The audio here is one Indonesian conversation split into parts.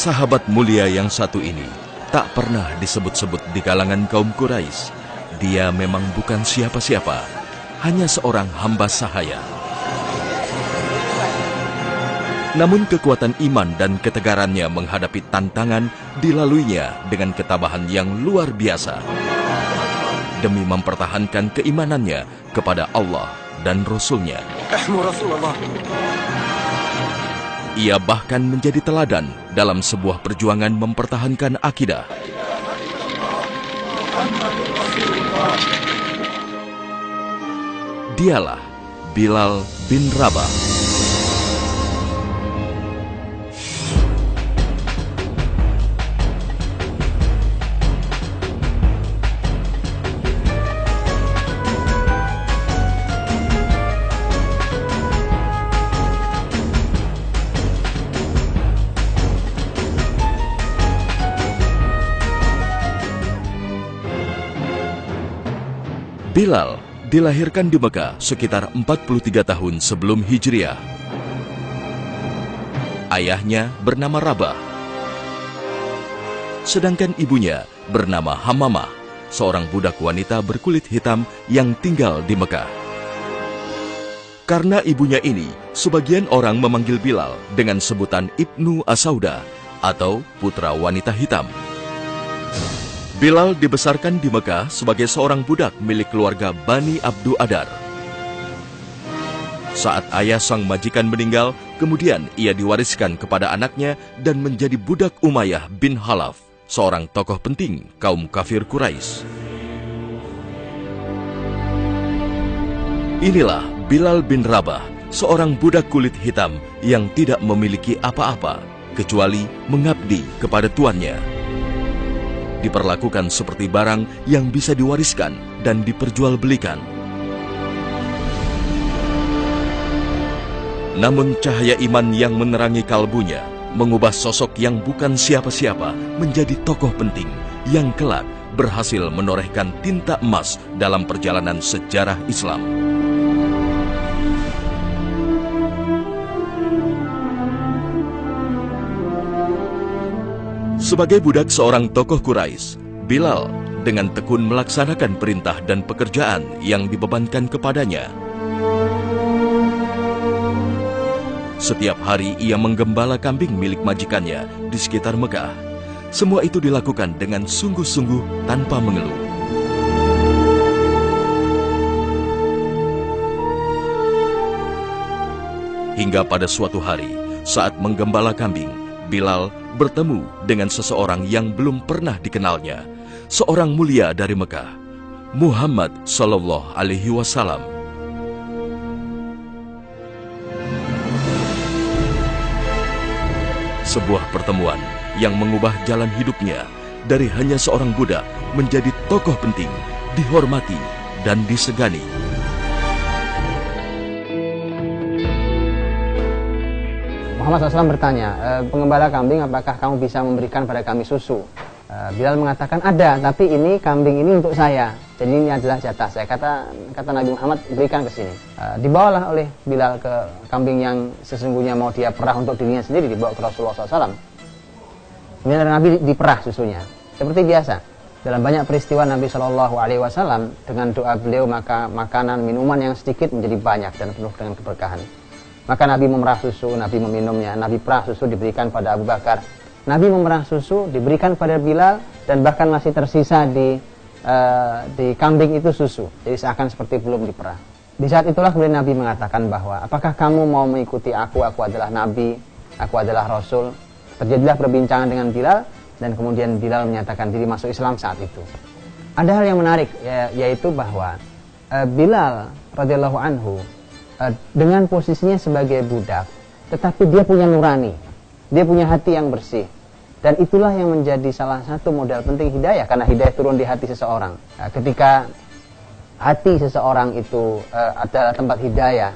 Sahabat mulia yang satu ini tak pernah disebut-sebut di kalangan kaum Quraisy. Dia memang bukan siapa-siapa, hanya seorang hamba sahaya. Namun kekuatan iman dan ketegarannya menghadapi tantangan dilaluinya dengan ketabahan yang luar biasa. Demi mempertahankan keimanannya kepada Allah dan Rasul-Nya. Ia bahkan menjadi teladan dalam sebuah perjuangan mempertahankan akidah. Dialah Bilal bin Rabah. Bilal dilahirkan di Mekah sekitar 43 tahun sebelum Hijriah. Ayahnya bernama Rabah, sedangkan ibunya bernama Hammamah, seorang budak wanita berkulit hitam yang tinggal di Mekah. Karena ibunya ini, sebagian orang memanggil Bilal dengan sebutan Ibnu As-Sauda atau putra wanita hitam. Bilal dibesarkan di Mekah sebagai seorang budak milik keluarga Bani Abdu Adar. Saat ayah sang majikan meninggal, kemudian ia diwariskan kepada anaknya dan menjadi budak Umayyah bin Khalaf, seorang tokoh penting kaum kafir Quraisy. Inilah Bilal bin Rabah, seorang budak kulit hitam yang tidak memiliki apa-apa kecuali mengabdi kepada tuannya. Diperlakukan seperti barang yang bisa diwariskan dan diperjualbelikan. Namun cahaya iman yang menerangi kalbunya mengubah sosok yang bukan siapa-siapa menjadi tokoh penting yang kelak berhasil menorehkan tinta emas dalam perjalanan sejarah Islam. Sebagai budak seorang tokoh Quraisy, Bilal dengan tekun melaksanakan perintah dan pekerjaan yang dibebankan kepadanya. Setiap hari ia menggembala kambing milik majikannya di sekitar Mekah. Semua itu dilakukan dengan sungguh-sungguh tanpa mengeluh. Hingga pada suatu hari, saat menggembala kambing, Bilal bertemu dengan seseorang yang belum pernah dikenalnya, seorang mulia dari Mekah, Muhammad Sallallahu Alaihi Wasallam. Sebuah pertemuan yang mengubah jalan hidupnya dari hanya seorang budak menjadi tokoh penting, dihormati dan disegani. Muhammad SAW bertanya, penggembala kambing, apakah kamu bisa memberikan pada kami susu? Bilal mengatakan, ada, tapi ini kambing ini untuk saya. Jadi ini adalah jatah saya. Kata Nabi Muhammad, berikan ke sini. Dibawalah oleh Bilal ke kambing yang sesungguhnya mau dia perah untuk dirinya sendiri, dibawa ke Rasulullah SAW. Kemudian Nabi diperah susunya. Seperti biasa, dalam banyak peristiwa Nabi SAW, dengan doa beliau maka makanan, minuman yang sedikit menjadi banyak dan penuh dengan keberkahan. Maka Nabi memerah susu, Nabi meminumnya, Nabi perah susu diberikan pada Abu Bakar, Nabi memerah susu diberikan pada Bilal, dan bahkan masih tersisa di kambing itu susu. Jadi seakan seperti belum diperah. Di saat itulah kemudian Nabi mengatakan bahwa, apakah kamu mau mengikuti aku adalah Nabi, aku adalah Rasul. Terjadilah perbincangan dengan Bilal, dan kemudian Bilal menyatakan diri masuk Islam saat itu. Ada hal yang menarik, yaitu bahwa Bilal radhiyallahu anhu dengan posisinya sebagai budak, tetapi dia punya nurani, dia punya hati yang bersih, dan itulah yang menjadi salah satu modal penting hidayah, karena hidayah turun di hati seseorang. Ketika hati seseorang itu adalah tempat hidayah,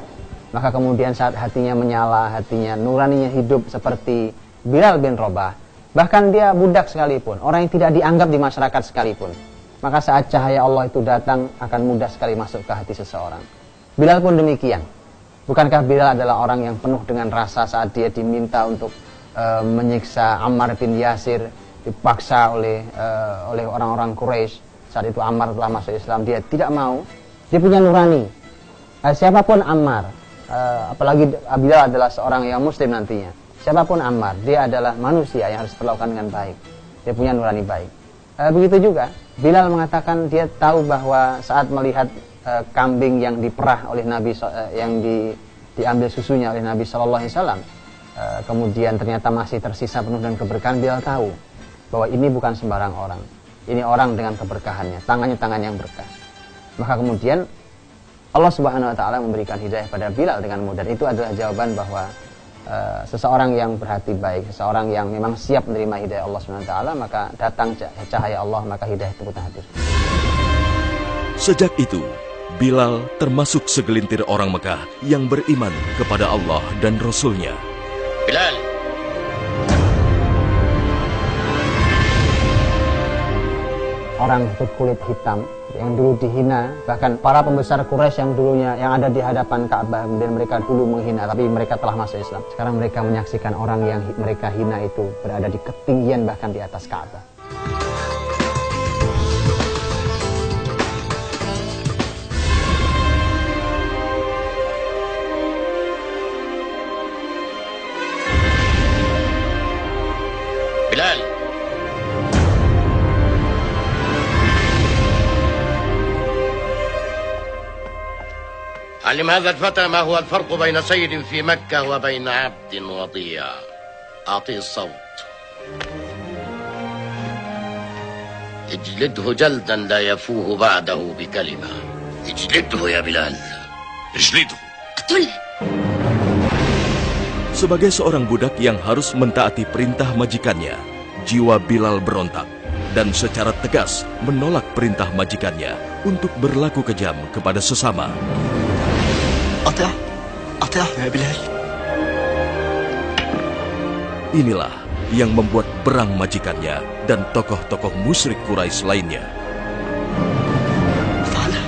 maka kemudian saat hatinya menyala, hatinya nuraninya hidup seperti Bilal bin Rabah, bahkan dia budak sekalipun, orang yang tidak dianggap di masyarakat sekalipun, maka saat cahaya Allah itu datang akan mudah sekali masuk ke hati seseorang. Bilal pun demikian. Bukankah Bilal adalah orang yang penuh dengan rasa saat dia diminta untuk menyiksa Ammar bin Yasir, dipaksa oleh orang-orang Quraisy. Saat itu Ammar telah masuk Islam, dia tidak mau. Dia punya nurani. Siapapun Ammar, apalagi Bilal adalah seorang yang muslim nantinya. Siapapun Ammar, dia adalah manusia yang harus diperlakukan dengan baik. Dia punya nurani baik. Begitu juga Bilal mengatakan dia tahu bahwa saat melihat kambing yang diperah oleh Nabi, yang diambil susunya oleh Nabi Shallallahu Alaihi Wasallam, kemudian ternyata masih tersisa penuh dengan keberkahan, Bilal tahu bahwa ini bukan sembarang orang, ini orang dengan keberkahannya, tangannya tangan yang berkah. Maka kemudian Allah Subhanahu Wa Taala memberikan hidayah pada Bilal dengan mudah. Itu adalah jawaban bahwa seseorang yang berhati baik, seseorang yang memang siap menerima hidayah Allah Subhanahu Wa Taala, maka datang cahaya Allah, maka hidayah itu pun hadir. Sejak itu, Bilal termasuk segelintir orang Mekah yang beriman kepada Allah dan Rasul-Nya. Bilal. Orang berkulit hitam yang dulu dihina, bahkan para pembesar Quraisy yang ada di hadapan Ka'bah, kemudian mereka dulu menghina, tapi mereka telah masuk Islam. Sekarang mereka menyaksikan orang yang mereka hina itu berada di ketinggian bahkan di atas Ka'bah. Bilal. علم هذا الفتى ما هو الفرق بين سيد في مكة وبين عبد وضيع. أعطيه الصوت. اجلده جلدا لا يفوه بعده بكلمة. اجلده يا بلال. اجلده. اقتله. Sebagai seorang budak yang harus mentaati perintah majikannya, jiwa Bilal berontak dan secara tegas menolak perintah majikannya untuk berlaku kejam kepada sesama. أطعنا يا بلال. Inilah yang membuat berang majikannya dan tokoh-tokoh musyrik Quraisy lainnya. فعلا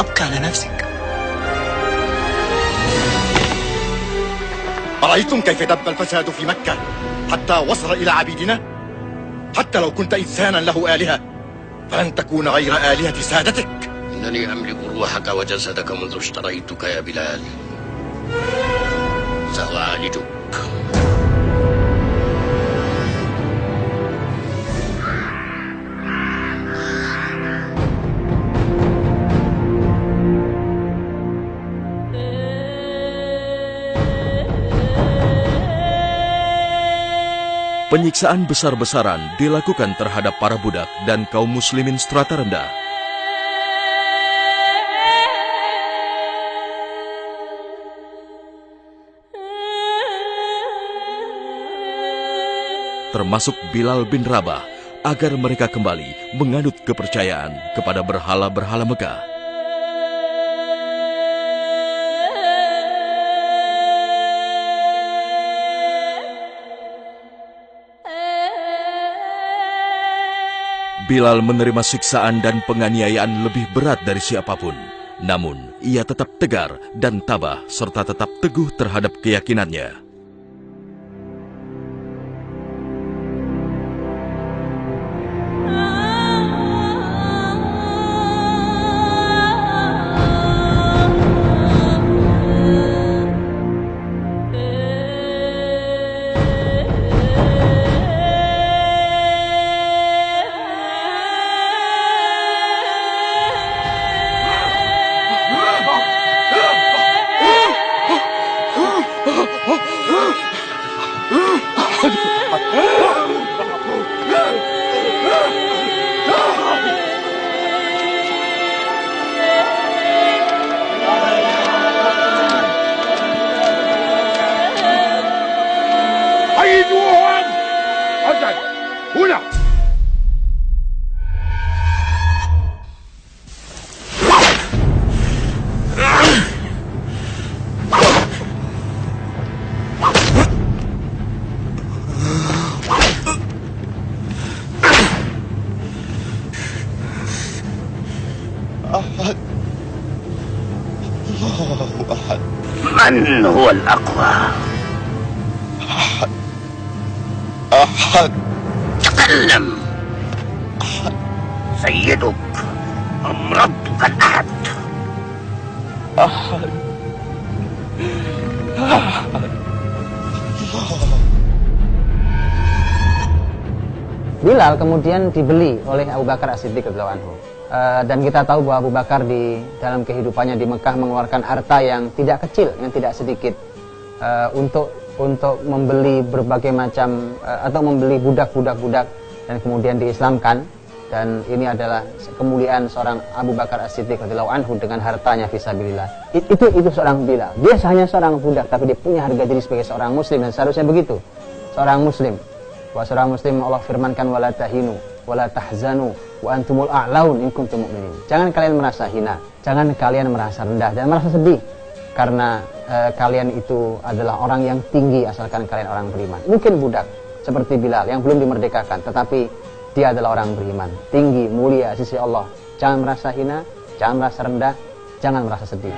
أبكى على نفسك. أرأيتم كيف دب الفساد في مكة حتى وصل إلى عبيدنا؟ حتى لو كنت إنسانا له آلهة فلن تكون غير آلهة سادتك. إنني أملك روحك وجسدك منذ اشتريتك يا بلال. سأعالجك. Penyiksaan besar-besaran dilakukan terhadap para budak dan kaum muslimin strata rendah. Termasuk Bilal bin Rabah, agar mereka kembali menganut kepercayaan kepada berhala-berhala Mekah. Bilal menerima siksaan dan penganiayaan lebih berat dari siapapun. Namun, ia tetap tegar dan tabah serta tetap teguh terhadap keyakinannya. من هو الأقوى؟ أحد. أحد. تكلم. سيدك أم ربك الأحد؟ أحد. Bilal kemudian dibeli oleh Abu Bakar As-Siddiq radhiyallahu anhu. Dan kita tahu bahwa Abu Bakar di dalam kehidupannya di Mekah mengeluarkan harta yang tidak kecil, yang tidak sedikit untuk membeli berbagai macam atau membeli budak dan kemudian diislamkan. Dan ini adalah kemuliaan seorang Abu Bakar As-Siddiq radhiyallahu anhu dengan hartanya fisabilillah. Itu seorang Bilal. Dia hanya seorang budak tapi dia punya harga diri sebagai seorang muslim, dan seharusnya begitu. Seorang muslim, bahwa seorang muslim Allah firmankan wala tahinu wala tahzanu wa antumul a'laun in kuntum mu'minin. Jangan kalian merasa hina, jangan kalian merasa rendah dan merasa sedih karena kalian itu adalah orang yang tinggi asalkan kalian orang beriman. Mungkin budak seperti Bilal yang belum dimerdekakan, tetapi dia adalah orang beriman, tinggi, mulia sisi Allah. Jangan merasa hina, jangan merasa rendah, jangan merasa sedih.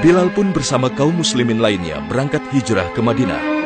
Bilal pun bersama kaum muslimin lainnya berangkat hijrah ke Madinah.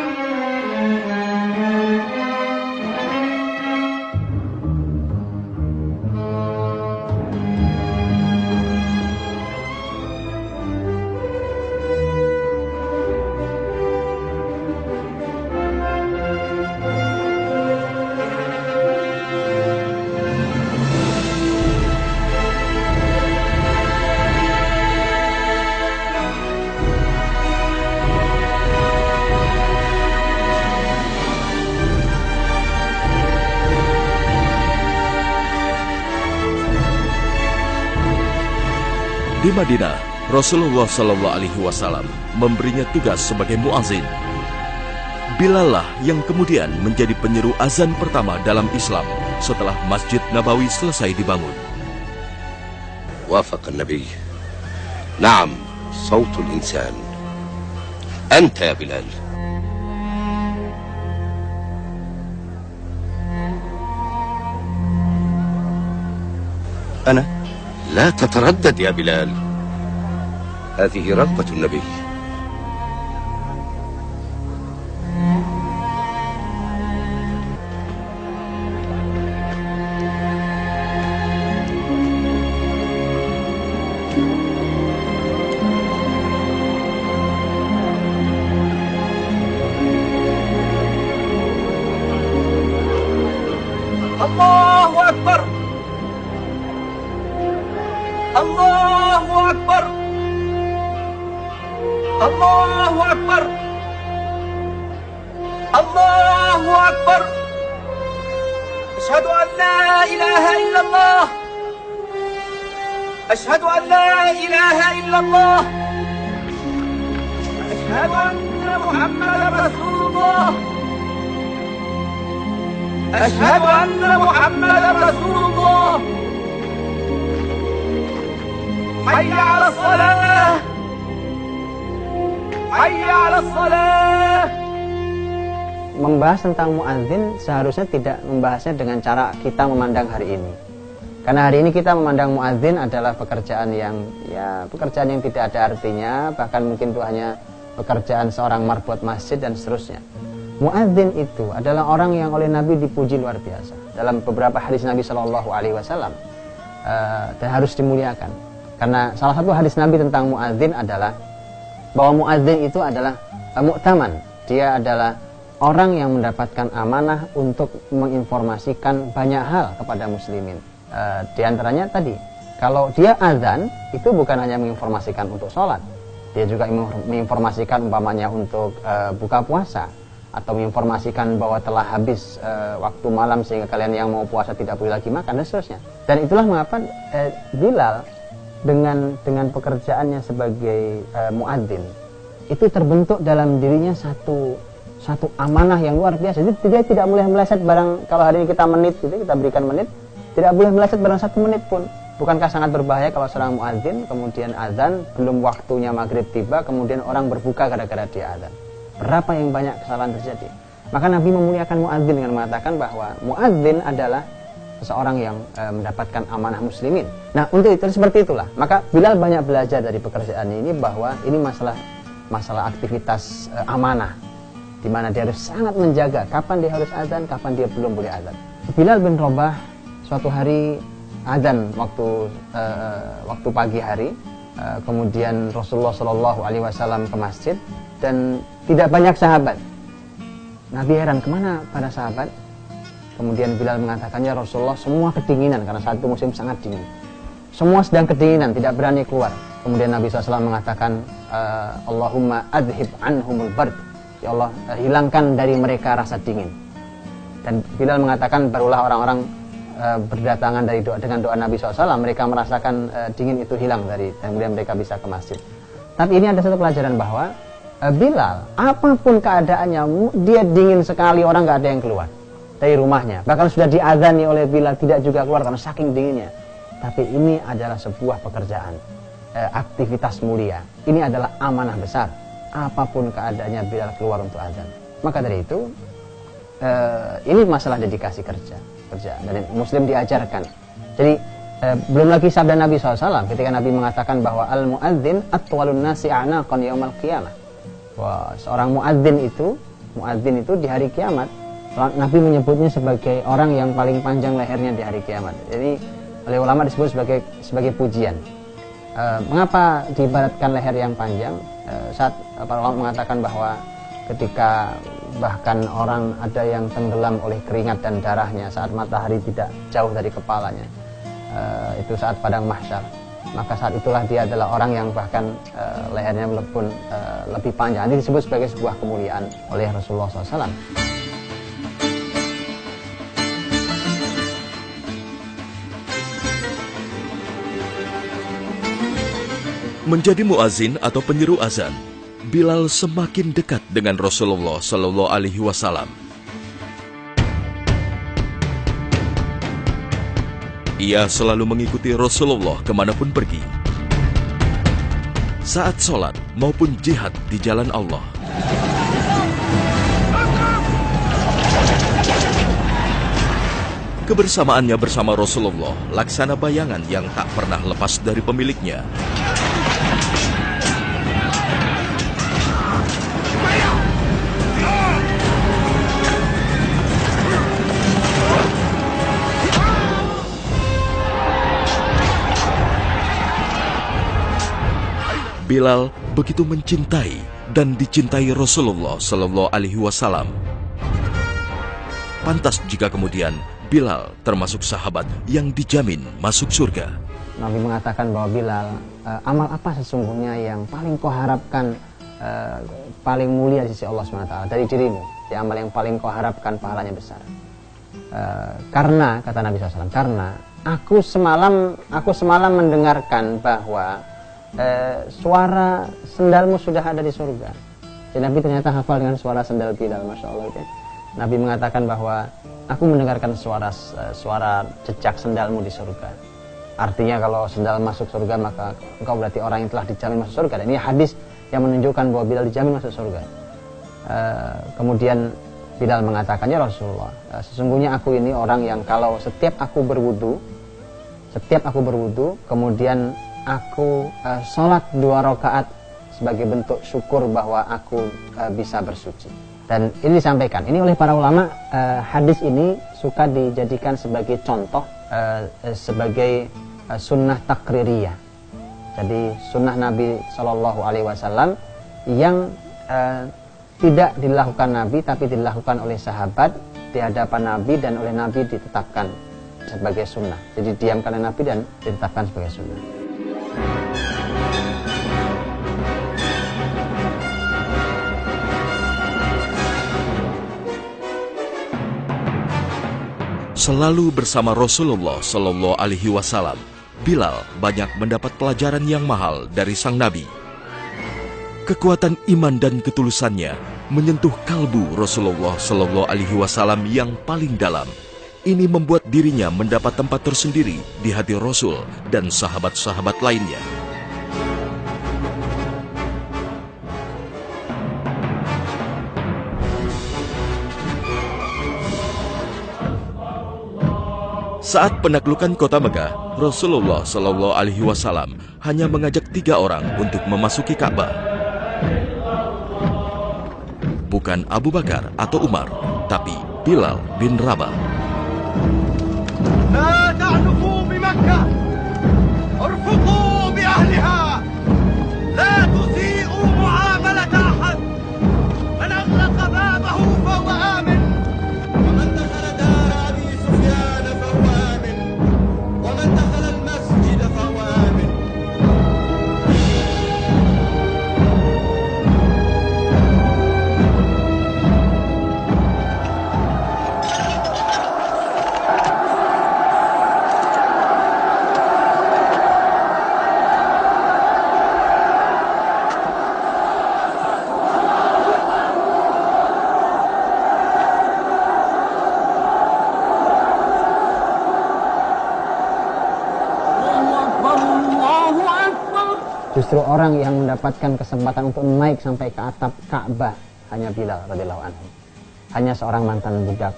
Di Madinah, Rasulullah Shallallahu Alaihi Wasallam memberinya tugas sebagai muazin. Bilal lah yang kemudian menjadi penyeru azan pertama dalam Islam setelah Masjid Nabawi selesai dibangun. وافق النبي. نعم صوت الإنسان. أنت يا بلال. أنا؟ لا تتردد يا بلال. هذه رغبة النبي. الله أكبر الله أكبر الله أكبر الله أكبر أشهد أن لا إله إلا الله أشهد أن لا إله إلا الله أشهد أن محمدا رسول الله أشهد أن محمدا رسول الله حي على الصلاة حي على الصلاة. Membahas tentang muadzin seharusnya tidak membahasnya dengan cara kita memandang hari ini. Karena hari ini kita memandang muadzin adalah pekerjaan yang tidak ada artinya, bahkan mungkin itu hanya pekerjaan seorang marbot masjid dan seterusnya. Muadzin itu adalah orang yang oleh Nabi dipuji luar biasa. Dalam beberapa hadis Nabi Shallallahu Alaihi Wasallam dan harus dimuliakan. Karena salah satu hadis Nabi tentang muadzin adalah bahwa muadzin itu adalah mu'taman. Dia adalah orang yang mendapatkan amanah untuk menginformasikan banyak hal kepada muslimin. Di antaranya tadi, kalau dia azan itu bukan hanya menginformasikan untuk sholat, dia juga menginformasikan umpamanya untuk buka puasa, atau menginformasikan bahwa telah habis waktu malam sehingga kalian yang mau puasa tidak boleh lagi makan dan seterusnya. Dan itulah mengapa Bilal dengan pekerjaannya sebagai muadzin itu terbentuk dalam dirinya satu amanah yang luar biasa. Jadi dia tidak boleh meleset barang. Kalau hari ini kita menit, gitu, kita berikan menit, tidak boleh meleset barang 1 menit pun. Bukankah sangat berbahaya kalau seorang muadzin kemudian azan belum waktunya maghrib tiba, kemudian orang berbuka gara-gara dia azan. Berapa yang banyak kesalahan terjadi. Maka Nabi memuliakan muadzin dengan mengatakan bahwa muadzin adalah seseorang yang mendapatkan amanah muslimin. Nah, untuk itu seperti itulah. Maka Bilal banyak belajar dari pekerjaan ini, bahwa ini masalah masalah aktivitas amanah, di mana dia harus sangat menjaga kapan dia harus azan, kapan dia belum boleh azan. Bilal bin Rabah suatu hari azan waktu pagi hari, kemudian Rasulullah Shallallahu Alaihi Wasallam ke masjid dan tidak banyak sahabat. Nabi heran, kemana para sahabat? Kemudian Bilal mengatakannya, Rasulullah semua kedinginan karena saat itu musim sangat dingin. Semua sedang kedinginan, tidak berani keluar. Kemudian Nabi SAW mengatakan, Allahumma adhib anhumul bard. Ya Allah, hilangkan dari mereka rasa dingin. Dan Bilal mengatakan, barulah orang-orang berdatangan dari dengan doa Nabi SAW, mereka merasakan dingin itu hilang dan kemudian mereka bisa ke masjid. Tapi ini ada satu pelajaran bahwa Bilal, apapun keadaannya, dia dingin sekali, orang nggak ada yang keluar dari rumahnya. Bahkan sudah diazani oleh Bilal, tidak juga keluar karena saking dinginnya. Tapi ini adalah sebuah pekerjaan, aktivitas mulia. Ini adalah amanah besar. Apapun keadaannya Bilal keluar untuk azan. Maka dari itu, ini masalah dedikasi kerja. Dan Muslim diajarkan. Jadi belum lagi sabda Nabi SAW ketika Nabi mengatakan bahwa al-muadzin atwalun nasi a'naqan yaumal qiyamah. Wah, seorang muadzin itu di hari kiamat, Nabi menyebutnya sebagai orang yang paling panjang lehernya di hari kiamat. Jadi oleh ulama disebut sebagai pujian. Mengapa diibaratkan leher yang panjang? Saat para ulama mengatakan bahwa ketika bahkan orang ada yang tenggelam oleh keringat dan darahnya saat matahari tidak jauh dari kepalanya, itu saat padang mahsyar, maka saat itulah dia adalah orang yang bahkan lehernya pun lebih panjang. Ini disebut sebagai sebuah kemuliaan oleh Rasulullah SAW. Menjadi muazin atau penyeru azan, Bilal semakin dekat dengan Rasulullah Shallallahu Alaihi Wasallam. Ia selalu mengikuti Rasulullah kemanapun pergi, saat sholat maupun jihad di jalan Allah. Kebersamaannya bersama Rasulullah laksana bayangan yang tak pernah lepas dari pemiliknya. Bilal begitu mencintai dan dicintai Rasulullah Shallallahu Alaihi Wasallam. Pantas jika kemudian Bilal termasuk sahabat yang dijamin masuk surga. Nabi mengatakan bahwa Bilal, amal apa sesungguhnya yang paling kau harapkan paling mulia di sisi Allah SWT dari dirimu? Ya, amal yang paling kau harapkan pahalanya besar. Karena kata Nabi SAW, karena aku semalam mendengarkan bahwa suara sendalmu sudah ada di surga. Jadi Nabi ternyata hafal dengan suara sendal Bilal, Masya Allah. Ya. Nabi mengatakan bahwa aku mendengarkan suara jejak sendalmu di surga. Artinya kalau sendal masuk surga maka engkau berarti orang yang telah dijamin masuk surga. Dan ini hadis yang menunjukkan bahwa Bilal dijamin masuk surga. Kemudian Bilal mengatakannya, Rasulullah, sesungguhnya aku ini orang yang kalau setiap aku berwudu, kemudian aku sholat 2 rakaat sebagai bentuk syukur bahwa aku bisa bersuci. Dan ini disampaikan, ini oleh para ulama, hadis ini suka dijadikan sebagai contoh, sebagai sunnah takririyah. Jadi sunnah Nabi Shallallahu Alaihi Wasallam yang tidak dilakukan Nabi tapi dilakukan oleh sahabat di hadapan Nabi dan oleh Nabi ditetapkan sebagai sunnah. Jadi diamkan oleh Nabi dan ditetapkan sebagai sunnah. Selalu bersama Rasulullah Shallallahu Alaihi Wasallam, Bilal banyak mendapat pelajaran yang mahal dari sang Nabi. Kekuatan iman dan ketulusannya menyentuh kalbu Rasulullah Shallallahu Alaihi Wasallam yang paling dalam. Ini membuat dirinya mendapat tempat tersendiri di hati Rasul dan sahabat-sahabat lainnya. Saat penaklukan kota Mekah, Rasulullah Shallallahu Alaihi Wasallam hanya mengajak 3 orang untuk memasuki Ka'bah. bukan Abu Bakar atau Umar, tapi Bilal bin Rabah. لا تعنفوا بمكة ارفقوا بأهلها لا تسيئوا معاملة أحد من أغلق بابه فهو آمن ومن دخل دار أبي سفيان فهو آمن ومن دخل المسجد فهو آمن Justru orang yang mendapatkan kesempatan untuk naik sampai ke atap Ka'bah hanya Bilal radhiyallahu anhu. Hanya seorang mantan budak,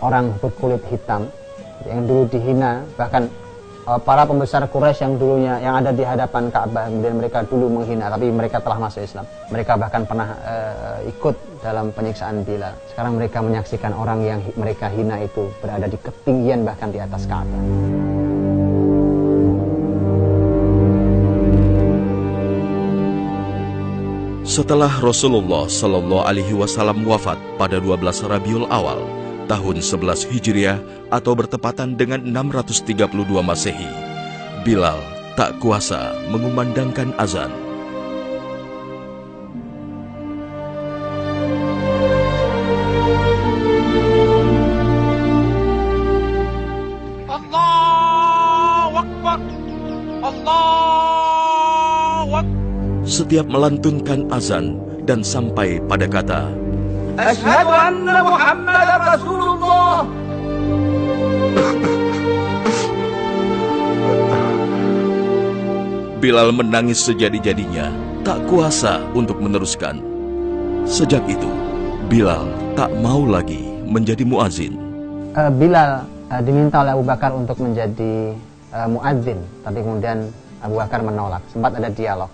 orang berkulit hitam yang dulu dihina, bahkan para pembesar Quraisy yang dulunya yang ada di hadapan Ka'bah, kemudian mereka dulu menghina, tapi mereka telah masuk Islam. Mereka bahkan pernah ikut dalam penyiksaan Bilal. Sekarang mereka menyaksikan orang yang mereka hina itu berada di ketinggian bahkan di atas Ka'bah. Setelah Rasulullah Shallallahu Alaihi Wasallam wafat pada 12 Rabiul Awal tahun 11 Hijriah atau bertepatan dengan 632 Masehi, Bilal tak kuasa mengumandangkan azan. Allahu Akbar, Allahu Akbar. Setiap melantunkan azan dan sampai pada kata Asyhadu anna Muhammadar Rasulullah. Bilal menangis sejadi-jadinya, tak kuasa untuk meneruskan. Sejak itu, Bilal tak mau lagi menjadi muazin. Bilal diminta oleh Abu Bakar untuk menjadi muadzin, tapi kemudian Abu Bakar menolak. Sempat ada dialog.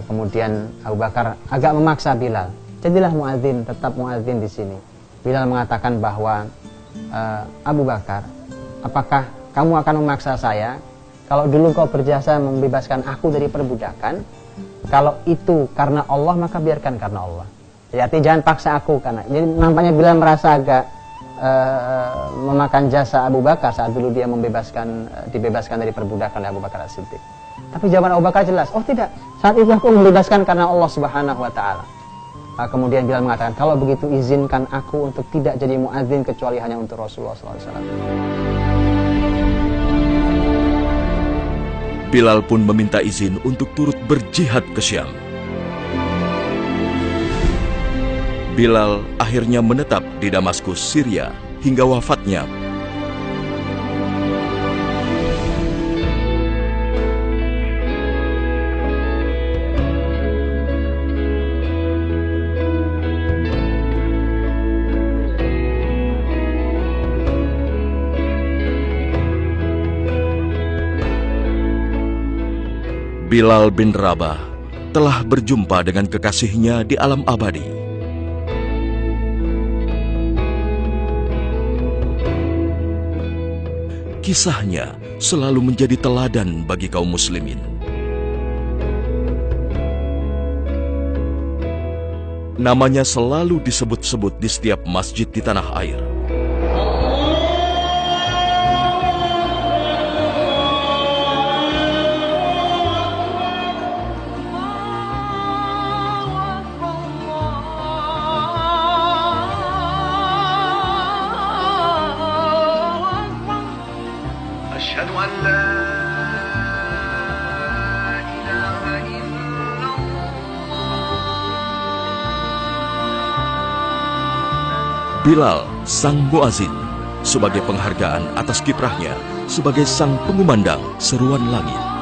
Kemudian Abu Bakar agak memaksa Bilal, jadilah muadzin, tetap muadzin di sini. Bilal mengatakan bahwa Abu Bakar, apakah kamu akan memaksa saya? Kalau dulu kau berjasa membebaskan aku dari perbudakan, kalau itu karena Allah maka biarkan karena Allah. Jadi jangan paksa aku karena. Jadi nampaknya Bilal merasa agak memakan jasa Abu Bakar saat dulu dia dibebaskan dari perbudakan oleh Abu Bakar As-Siddiq. Tapi jawaban Abu Bakar jelas, oh tidak, saat itu aku membebaskan karena Allah Subhanahu wa Ta'ala. Kemudian Bilal mengatakan, kalau begitu izinkan aku untuk tidak jadi muadzin kecuali hanya untuk Rasulullah SAW. Bilal pun meminta izin untuk turut berjihad ke Syam. Bilal akhirnya menetap di Damaskus, Syria hingga wafatnya. Bilal bin Rabah telah berjumpa dengan kekasihnya di alam abadi. Kisahnya selalu menjadi teladan bagi kaum muslimin. Namanya selalu disebut-sebut di setiap masjid di tanah air. Bilal, sang muazin, sebagai penghargaan atas kiprahnya sebagai sang pengumandang seruan langit.